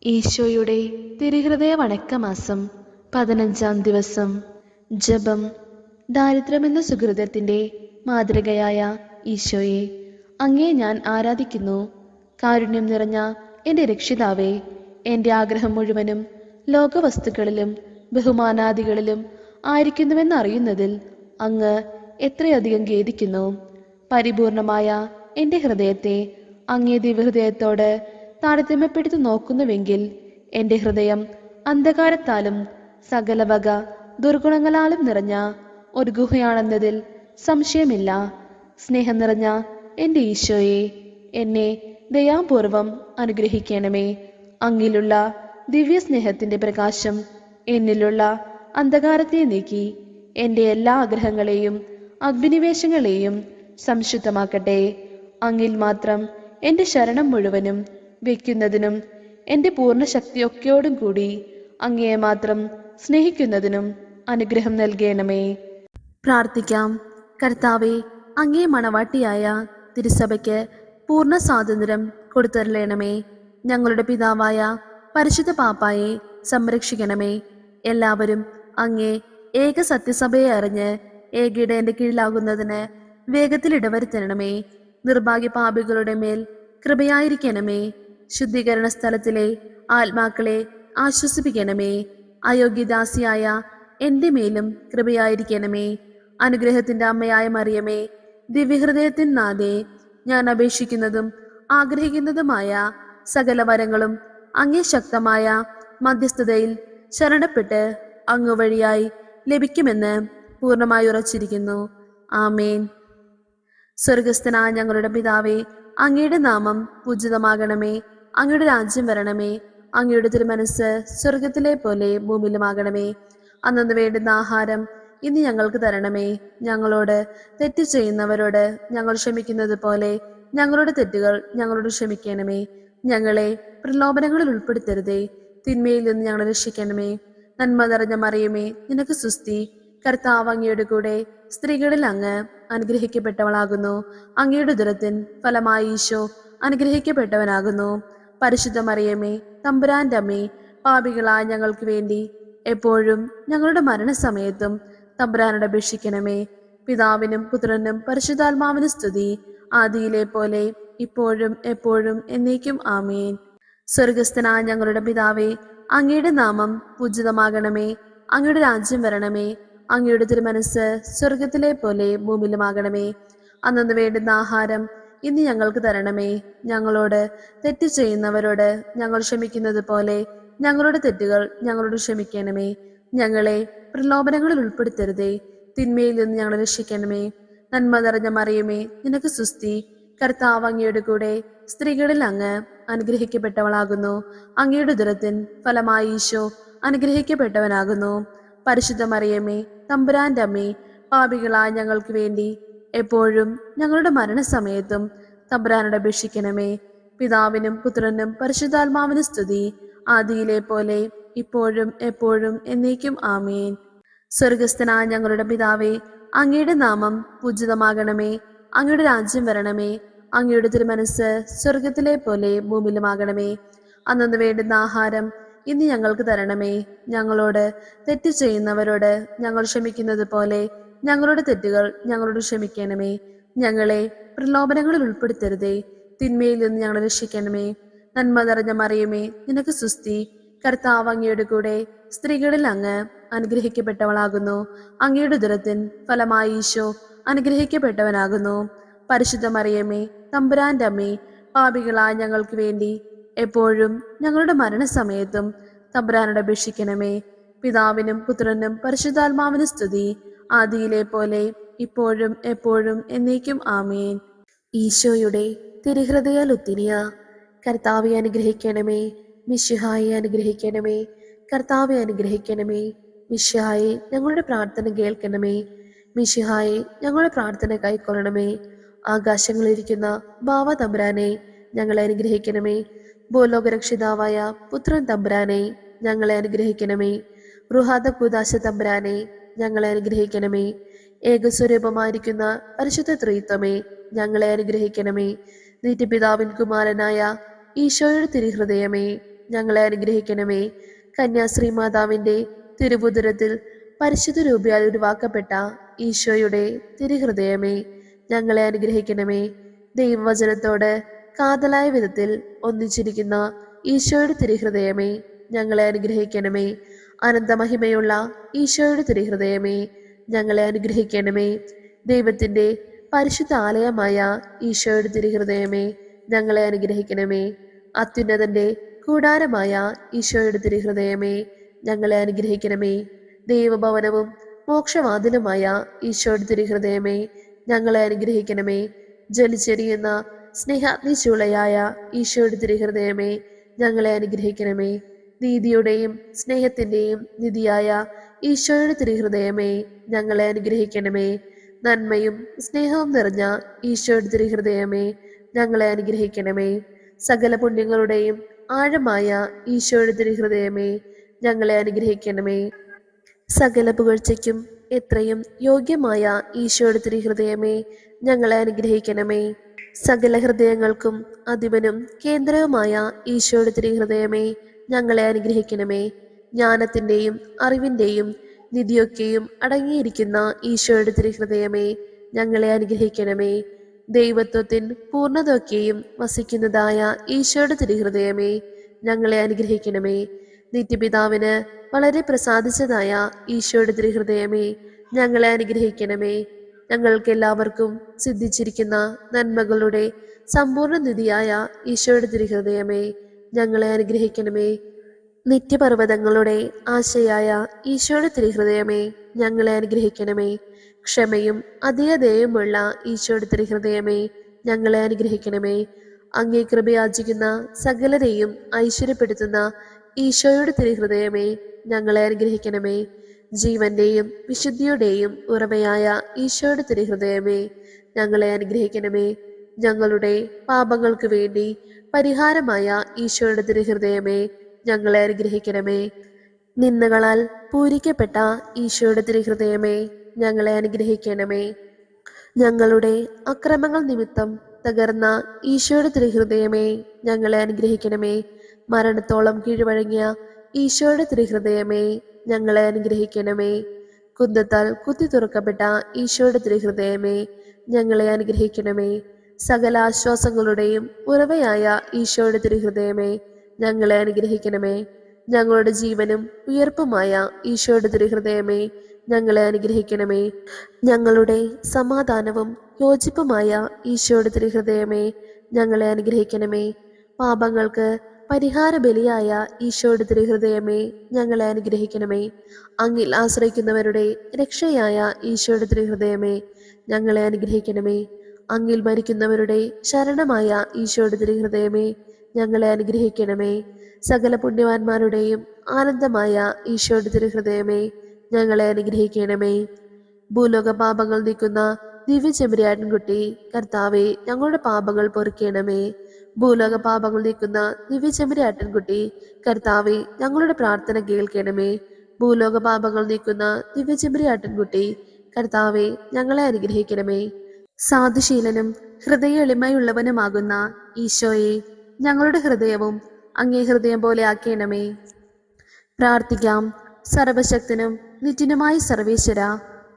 ഈശോയുടെ തിരുഹൃദയ വണക്കമാസം 15-ാം ദിവസം. ജപം. ദാരിദ്ര്യമെന്ന സുഹൃതത്തിൻ്റെ മാതൃകയായ ഈശോയെ, അങ്ങേ ഞാൻ ആരാധിക്കുന്നു. കാരുണ്യം നിറഞ്ഞ എൻ്റെ രക്ഷിതാവേ, എൻ്റെ ആഗ്രഹം മുഴുവനും ലോകവസ്തുക്കളിലും ബഹുമാനാദികളിലും ആയിരിക്കുന്നുവെന്നറിയുന്നതിൽ അങ്ങ് എത്രയധികം ഖേദിക്കുന്നു. പരിപൂർണമായ എൻ്റെ ഹൃദയത്തെ അങ്ങേ ദിവ്യഹൃദയത്തോട് താരതമ്യപ്പെടുത്തി നോക്കുന്നുവെങ്കിൽ എൻ്റെ ഹൃദയം അന്ധകാരത്താലും സകല വക ദുർഗുണങ്ങളാലും നിറഞ്ഞ ഒരു ഗുഹയാണെന്നതിൽ സംശയമില്ല. സ്നേഹം നിറഞ്ഞ എൻ്റെ ഈശോയെ, എന്നെ ദയാപൂർവം അനുഗ്രഹിക്കണമേ. അങ്ങിലുള്ള ദിവ്യ സ്നേഹത്തിൻ്റെ പ്രകാശം എന്നിലുള്ള അന്ധകാരത്തെ നീക്കി എൻ്റെ എല്ലാ ആഗ്രഹങ്ങളെയും അഗ്നിവേശങ്ങളെയും സംശുദ്ധമാക്കട്ടെ. അങ്ങിൽ മാത്രം എൻ്റെ ശരണം മുഴുവനും വയ്ക്കുന്നതിനും എൻ്റെ പൂർണ്ണ ശക്തിയൊക്കെയോടും കൂടി അങ്ങയെ മാത്രം സ്നേഹിക്കുന്നതിനും അനുഗ്രഹം നൽകണമേ. പ്രാർത്ഥിക്കാം. കർത്താവെ, അങ്ങേ മണവാട്ടിയായ തിരുസഭയ്ക്ക് പൂർണ്ണ സ്വാതന്ത്ര്യം കൊടുത്തരളണമേ. ഞങ്ങളുടെ പിതാവായ പരിശുദ്ധ പാപ്പായെ സംരക്ഷിക്കണമേ. എല്ലാവരും അങ്ങേ ഏക സത്യസഭയെ അറിഞ്ഞ് ഏകയിടേൻ്റെ കീഴിലാകുന്നതിന് വേഗത്തിൽ ഇടവരുത്തണമേ. നിർഭാഗ്യ പാപികളുടെ മേൽ കൃപയായിരിക്കണമേ. ശുദ്ധീകരണ സ്ഥലത്തിലെ ആത്മാക്കളെ ആശ്വസിപ്പിക്കണമേ. അയോഗ്യദാസിയായ എൻ്റെ മേലും കൃപയായിരിക്കണമേ. അനുഗ്രഹത്തിൻ്റെ അമ്മയായ മറിയമേ, ദിവ്യഹൃദയത്തിൻ നാഥേ, ഞാൻ അപേക്ഷിക്കുന്നതും ആഗ്രഹിക്കുന്നതുമായ സകല വരങ്ങളും അങ്ങേ ശക്തമായ മധ്യസ്ഥതയിൽ ശരണപ്പെട്ട് അങ്ങ് വഴിയായി ലഭിക്കുമെന്ന് പൂർണ്ണമായി ഉറച്ചിരിക്കുന്നു. ആമേൻ. സ്വർഗസ്ഥനായ ഞങ്ങളുടെ പിതാവേ, അങ്ങയുടെ നാമം പൂജിതമാകണമേ. അങ്ങയുടെ രാജ്യം വരണമേ. അങ്ങയുടെ തിരുമനസ് സ്വർഗത്തിലെ പോലെ ഭൂമിയിലുമാകണമേ. അന്നു വേണ്ടുന്ന ആഹാരം ഇന്ന് ഞങ്ങൾക്ക് തരണമേ. ഞങ്ങളോട് തെറ്റ് ചെയ്യുന്നവരോട് ഞങ്ങൾ ക്ഷമിക്കുന്നത് പോലെ ഞങ്ങളുടെ തെറ്റുകൾ ഞങ്ങളോട് ക്ഷമിക്കണമേ. ഞങ്ങളെ പ്രലോഭനങ്ങളിൽ ഉൾപ്പെടുത്തരുതേ, തിന്മയിൽ നിന്ന് ഞങ്ങളെ രക്ഷിക്കണമേ. നന്മ നിറഞ്ഞ മറിയമേ, നിനക്ക് സ്തുതി. കർത്താവ് അങ്ങയുടെ കൂടെ സ്ത്രീകളിൽ അങ്ങ് അനുഗ്രഹിക്കപ്പെട്ടവളാകുന്നു. അങ്ങയുടെ ഉദരത്തിൻ ഫലമായി ഈശോ അനുഗ്രഹിക്കപ്പെട്ടവനാകുന്നു. പരിശുദ്ധ മറിയമേ, തമ്പുരാന്റെ അമ്മേ, പാപികളായ ഞങ്ങൾക്ക് വേണ്ടി എപ്പോഴും ഞങ്ങളുടെ മരണസമയത്തും തമ്പുരാനോട് അപേക്ഷിക്കണമേ. പിതാവിനും പുത്രനും പരിശുദ്ധാത്മാവിനും സ്തുതി, ആദിയിലെ പോലെ ഇപ്പോഴും എപ്പോഴും എന്നേക്കും ആമേൻ. സ്വർഗസ്ഥനായ ഞങ്ങളുടെ പിതാവേ, അങ്ങയുടെ നാമം പൂജിതമാകണമേ. അങ്ങയുടെ രാജ്യം വരണമേ. അങ്ങയുടെ തിരുമനസ് സ്വർഗത്തിലെ പോലെ ഭൂമിയിലുമാകണമേ. അന്നു വേണ്ടുന്ന ആഹാരം ഇന്ന് ഞങ്ങൾക്ക് തരണമേ. ഞങ്ങളോട് തെറ്റ് ചെയ്യുന്നവരോട് ഞങ്ങൾ ക്ഷമിക്കുന്നത് പോലെ ഞങ്ങളുടെ തെറ്റുകൾ ഞങ്ങളോട് ക്ഷമിക്കണമേ. ഞങ്ങളെ പ്രലോഭനങ്ങളിൽ ഉൾപ്പെടുത്തരുതേ, തിന്മയിൽ നിന്ന് ഞങ്ങളെ രക്ഷിക്കണമേ. നന്മ നിറഞ്ഞ മറിയമേ, നിനക്ക് സ്തുതി. കർത്താവ് അങ്ങയുടെ കൂടെ സ്ത്രീകളിൽ അങ്ങ് അനുഗ്രഹിക്കപ്പെട്ടവളാകുന്നു. അങ്ങയുടെ ഉദരത്തിൻ ഫലമായി ഈശോ അനുഗ്രഹിക്കപ്പെട്ടവനാകുന്നു. പരിശുദ്ധ മറിയമേ, തമ്പുരാന്റെ അമ്മേ, പാപികളായ ഞങ്ങൾക്ക് വേണ്ടി എപ്പോഴും ഞങ്ങളുടെ മരണസമയത്തും തമ്പുരാനോട് അപേക്ഷിക്കണമേ. പിതാവിനും പുത്രനും പരിശുദ്ധാത്മാവിനും സ്തുതി, ആദിയിലെ പോലെ ഇപ്പോഴും എപ്പോഴും എന്നേക്കും ആമേൻ. സ്വർഗസ്ഥനായ ഞങ്ങളുടെ പിതാവേ, അങ്ങയുടെ നാമം പൂജിതമാകണമേ. അങ്ങയുടെ രാജ്യം വരണമേ. അങ്ങയുടെ തിരുമനസ് സ്വർഗത്തിലെ പോലെ ഭൂമിയിലുമാകണമേ. അന്നു വേണ്ടുന്ന ആഹാരം ഇന്ന് ഞങ്ങൾക്ക് തരണമേ. ഞങ്ങളോട് തെറ്റ് ചെയ്യുന്നവരോട് ഞങ്ങൾ ക്ഷമിക്കുന്നത് പോലെ ഞങ്ങളുടെ തെറ്റുകൾ ഞങ്ങളോട് ക്ഷമിക്കണമേ. ഞങ്ങളെ പ്രലോഭനങ്ങളിൽ ഉൾപ്പെടുത്തരുതേ, തിന്മയിൽ നിന്ന് ഞങ്ങളെ രക്ഷിക്കണമേ. നന്മ നിറഞ്ഞ മറിയമേ, നിനക്ക് സ്തുതി. കർത്താവ് അങ്ങയുടെ കൂടെ സ്ത്രീകളിൽ അങ്ങ് അനുഗ്രഹിക്കപ്പെട്ടവളാകുന്നു. അങ്ങയുടെ ഉദരത്തിൻ ഫലമായി ഈശോ അനുഗ്രഹിക്കപ്പെട്ടവനാകുന്നു. പരിശുദ്ധ മറിയമേ, തമ്പുരാന്റെ അമ്മേ, പാപികളായ ഞങ്ങൾക്ക് വേണ്ടി എപ്പോഴും ഞങ്ങളുടെ മരണസമയത്തും തമ്പുരാനോട് അപേക്ഷിക്കണമേ. പിതാവിനും പുത്രനും പരിശുദ്ധാത്മാവിനും സ്തുതി, ആദിയിലെ പോലെ ഇപ്പോഴും എപ്പോഴും എന്നേക്കും ആമേൻ. ഈശോയുടെ തിരുഹൃദയ ലുത്തിനിയ. കർത്താവെ അനുഗ്രഹിക്കണമേ. മിശിഹായെ അനുഗ്രഹിക്കണമേ. കർത്താവെ അനുഗ്രഹിക്കണമേ. മിശിഹായെ ഞങ്ങളുടെ പ്രാർത്ഥന കേൾക്കണമേ. മിശിഹായെ ഞങ്ങളുടെ പ്രാർത്ഥന കൈക്കൊള്ളണമേ. ആകാശങ്ങളിലിരിക്കുന്ന ബാവ തമ്പുരാനെ ഞങ്ങളെ അനുഗ്രഹിക്കണമേ. ഭൂലോകരക്ഷിതാവായ പുത്രൻ തമ്പുരാനെ ഞങ്ങളെ അനുഗ്രഹിക്കണമേ. റുഹാദ കുദാശ തമ്പുരാനെ ഞങ്ങളെ അനുഗ്രഹിക്കണമേ. ഏകസ്വരൂപമായിരിക്കുന്ന പരിശുദ്ധ ത്രിത്വമേ ഞങ്ങളെ അനുഗ്രഹിക്കണമേ. നിത്യപിതാവിൻ കുമാരനായ ഈശോയുടെ തിരുഹൃദയമേ ഞങ്ങളെ അനുഗ്രഹിക്കണമേ. കന്യാശ്രീ മാതാവിന്റെ തിരുവുദരത്തിൽ പരിശുദ്ധ രൂപയാൽ ഉരുവാക്കപ്പെട്ട ഈശോയുടെ തിരുഹൃദയമേ, ഞങ്ങളെ അനുഗ്രഹിക്കണമേ. ദൈവവചനത്തോട് കാതലായ വിധത്തിൽ ഒന്നിച്ചിരിക്കുന്ന ഈശോയുടെ തിരുഹൃദയമേ, ഞങ്ങളെ അനുഗ്രഹിക്കണമേ. അനന്തമഹിമയുള്ള ഈശോയുടെ തിരുഹൃദയമേ, ഞങ്ങളെ അനുഗ്രഹിക്കണമേ. ദൈവത്തിന്റെ പരിശുദ്ധ ആലയമായ ഈശോയുടെ തിരുഹൃദയമേ, ഞങ്ങളെ അനുഗ്രഹിക്കണമേ. അത്യുന്നതന്റെ കൂടാരമായ ഈശോയുടെ തിരുഹൃദയമേ, ഞങ്ങളെ അനുഗ്രഹിക്കണമേ. ദൈവഭവനവും മോക്ഷവാതിലുമായ ഈശോയുടെ തിരുഹൃദയമേ, ഞങ്ങളെ അനുഗ്രഹിക്കണമേ. ജ്വലിച്ചെരിയുന്ന സ്നേഹാഗ്നി ചൂളയായ ഈശോയുടെ തിരുഹൃദയമേ, ഞങ്ങളെ അനുഗ്രഹിക്കണമേ. നീതിയുടെയും സ്നേഹത്തിന്റെയും നിധിയായ ഈശോയുടെ തിരുഹൃദയമേ, ഞങ്ങളെ അനുഗ്രഹിക്കണമേ. നന്മയും സ്നേഹവും നിറഞ്ഞ ഈശോയുടെ തിരുഹൃദയമേ, ഞങ്ങളെ അനുഗ്രഹിക്കണമേ. സകല പുണ്യങ്ങളുടെയും ആഴമായ ഈശോയുടെ തിരുഹൃദയമേ, ഞങ്ങളെ അനുഗ്രഹിക്കണമേ. സകല പുകഴ്ചയ്ക്കും എത്രയും യോഗ്യമായ ഈശോയുടെ തിരുഹൃദയമേ, ഞങ്ങളെ അനുഗ്രഹിക്കണമേ. സകല ഹൃദയങ്ങൾക്കും അധിപനും കേന്ദ്രവുമായ ഈശോയുടെ തിരുഹൃദയമേ, ഞങ്ങളെ അനുഗ്രഹിക്കണമേ. ജ്ഞാനത്തിന്റെയും അറിവിന്റെയും നിധിയൊക്കെയും അടങ്ങിയിരിക്കുന്ന ഈശോയുടെ തിരുഹൃദയമേ, ഞങ്ങളെ അനുഗ്രഹിക്കണമേ. ദൈവത്വത്തിൻ പൂർണ്ണതയൊക്കെയും വസിക്കുന്നതായ ഈശോയുടെ തിരുഹൃദയമേ, ഞങ്ങളെ അനുഗ്രഹിക്കണമേ. നിത്യപിതാവിന് വളരെ പ്രസാദിച്ചതായ ഈശോയുടെ തിരുഹൃദയമേ, ഞങ്ങളെ അനുഗ്രഹിക്കണമേ. ഞങ്ങൾക്ക് എല്ലാവർക്കും സിദ്ധിച്ചിരിക്കുന്ന നന്മകളുടെ സമ്പൂർണ്ണ നിധിയായ ഈശോയുടെ തിരുഹൃദയമേ, ഞങ്ങളെ അനുഗ്രഹിക്കണമേ. നിത്യപർവ്വതങ്ങളുടെ ആശയായ ഈശോയുടെ തിരുഹൃദയമേ, ഞങ്ങളെ അനുഗ്രഹിക്കണമേ. ക്ഷമയും അധികതയുമുള്ള ഈശോയുടെ തിരുഹൃദയമേ, ഞങ്ങളെ അനുഗ്രഹിക്കണമേ. അങ്ങേ കൃപയാചിക്കുന്ന സകലരെയും ഐശ്വര്യപ്പെടുത്തുന്ന ഈശോയുടെ തിരുഹൃദയമേ, ഞങ്ങളെ അനുഗ്രഹിക്കണമേ. ജീവന്റെയും വിശുദ്ധിയുടെയും ഉറവയായ ഈശോയുടെ തിരുഹൃദയമേ, ഞങ്ങളെ അനുഗ്രഹിക്കണമേ. ഞങ്ങളുടെ പാപങ്ങൾക്ക് വേണ്ടി പരിഹാരമായ ഈശോയുടെ തിരുഹൃദയമേ, ഞങ്ങളെ അനുഗ്രഹിക്കണമേ. നിന്ദകളാൽ പൂരിക്കപ്പെട്ട ഈശോയുടെ തിരുഹൃദയമേ, ഞങ്ങളെ അനുഗ്രഹിക്കണമേ. ഞങ്ങളുടെ അക്രമങ്ങൾ നിമിത്തം തകർന്ന ഈശോയുടെ തിരുഹൃദയമേ, ഞങ്ങളെ അനുഗ്രഹിക്കണമേ. മരണത്തോളം കീഴ്വഴങ്ങിയ ഈശോയുടെ തിരുഹൃദയമേ, ഞങ്ങളെ അനുഗ്രഹിക്കണമേ. കുന്തത്താൽ കുത്തി തുറക്കപ്പെട്ട ഈശോയുടെ തിരുഹൃദയമേ, ഞങ്ങളെ അനുഗ്രഹിക്കണമേ. സകല ആശ്വാസങ്ങളുടെയും ഉറവയായ ഈശോയുടെ തിരുഹൃദയമേ, ഞങ്ങളെ അനുഗ്രഹിക്കണമേ. ഞങ്ങളുടെ ജീവനും ഉയർപ്പുമായ ഈശോയുടെ തിരുഹൃദയമേ, ഞങ്ങളെ അനുഗ്രഹിക്കണമേ. ഞങ്ങളുടെ സമാധാനവും യോജിപ്പുമായ ഈശോയുടെ തിരുഹൃദയമേ, ഞങ്ങളെ അനുഗ്രഹിക്കണമേ. പാപങ്ങൾക്ക് പരിഹാര ബലിയായ ഈശോയുടെ തിരുഹൃദയമേ, ഞങ്ങളെ അനുഗ്രഹിക്കണമേ. അങ്ങിൽ ആശ്രയിക്കുന്നവരുടെ രക്ഷയായ ഈശോയുടെ തിരുഹൃദയമേ, ഞങ്ങളെ അനുഗ്രഹിക്കണമേ. അങ്ങിൽ മരിക്കുന്നവരുടെ ശരണമായ ഈശോയുടെ തിരുഹൃദയമേ, ഞങ്ങളെ അനുഗ്രഹിക്കണമേ. സകല പുണ്യവാന്മാരുടെയും ആനന്ദമായ ഈശോയുടെ തിരുഹൃദയമേ, ഞങ്ങളെ അനുഗ്രഹിക്കണമേ. ഭൂലോക പാപങ്ങൾ നീക്കുന്ന ദിവ്യ ചെമ്പരിയാട്ടിൻകുട്ടി, കർത്താവേ, ഞങ്ങളുടെ പാപങ്ങൾ പൊറുക്കണമേ. ഭൂലോക പാപങ്ങൾ നീക്കുന്ന ദിവ്യ ചെമ്പരിയാട്ടിൻകുട്ടി, കർത്താവേ, ഞങ്ങളുടെ പ്രാർത്ഥന കേൾക്കണമേ. ഭൂലോക പാപങ്ങൾ നീക്കുന്ന ദിവ്യ ചെമ്പരിയാട്ടിൻകുട്ടി, കർത്താവേ, ഞങ്ങളെ അനുഗ്രഹിക്കണമേ. സാധുശീലനും ഹൃദയ എളിമയുള്ളവനുമാകുന്ന ഈശോയെ, ഞങ്ങളുടെ ഹൃദയവും അങ്ങേ ഹൃദയം പോലെ ആക്കണമേ. പ്രാർത്ഥിക്കാം. സർവശക്തനും നിത്യനുമായ സർവേശ്വര,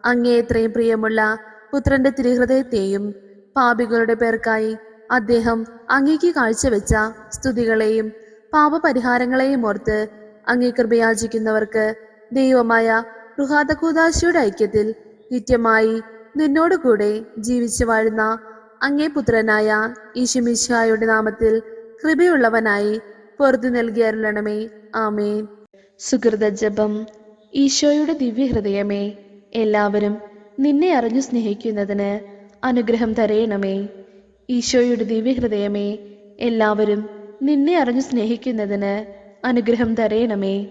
അങ്ങേ എത്രയും പ്രിയമുള്ള പുത്രന്റെ തിരുഹൃദയത്തെയും പാപികളുടെ പേർക്കായി അദ്ദേഹം അങ്ങേക്ക് കാഴ്ചവെച്ച സ്തുതികളെയും പാപപരിഹാരങ്ങളെയും ഓർത്ത് അങ്ങേ കൃപയാചിക്കുന്നവർക്ക് ദൈവമായ റുഹാദകൂദാശയുടെ ഐക്യത്തിൽ നിത്യമായി നിന്നോടുകൂടെ ജീവിച്ചു വാഴുന്ന അങ്ങേ പുത്രനായ ഈശോമിശിഹായുടെ നാമത്തിൽ കൃപയുള്ളവനായി പൊറുതി നൽകി അരുളണമേ. ആമേൻ. സുഹൃത ജപം. ഈശോയുടെ ദിവ്യഹൃദയമേ, എല്ലാവരും നിന്നെ അറിഞ്ഞു സ്നേഹിക്കുന്നതിന് അനുഗ്രഹം തരയണമേ. ഈശോയുടെ ദിവ്യഹൃദയമേ, എല്ലാവരും നിന്നെ അറിഞ്ഞു സ്നേഹിക്കുന്നതിന് അനുഗ്രഹം തരയണമേ.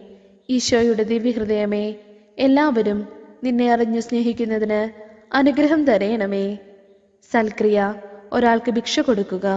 ഈശോയുടെ ദിവ്യഹൃദയമേ, എല്ലാവരും നിന്നെ അറിഞ്ഞു സ്നേഹിക്കുന്നതിന് അനുഗ്രഹം തരയണമേ. സൽക്രിയ. ഒരാൾക്ക് ഭിക്ഷ കൊടുക്കുക.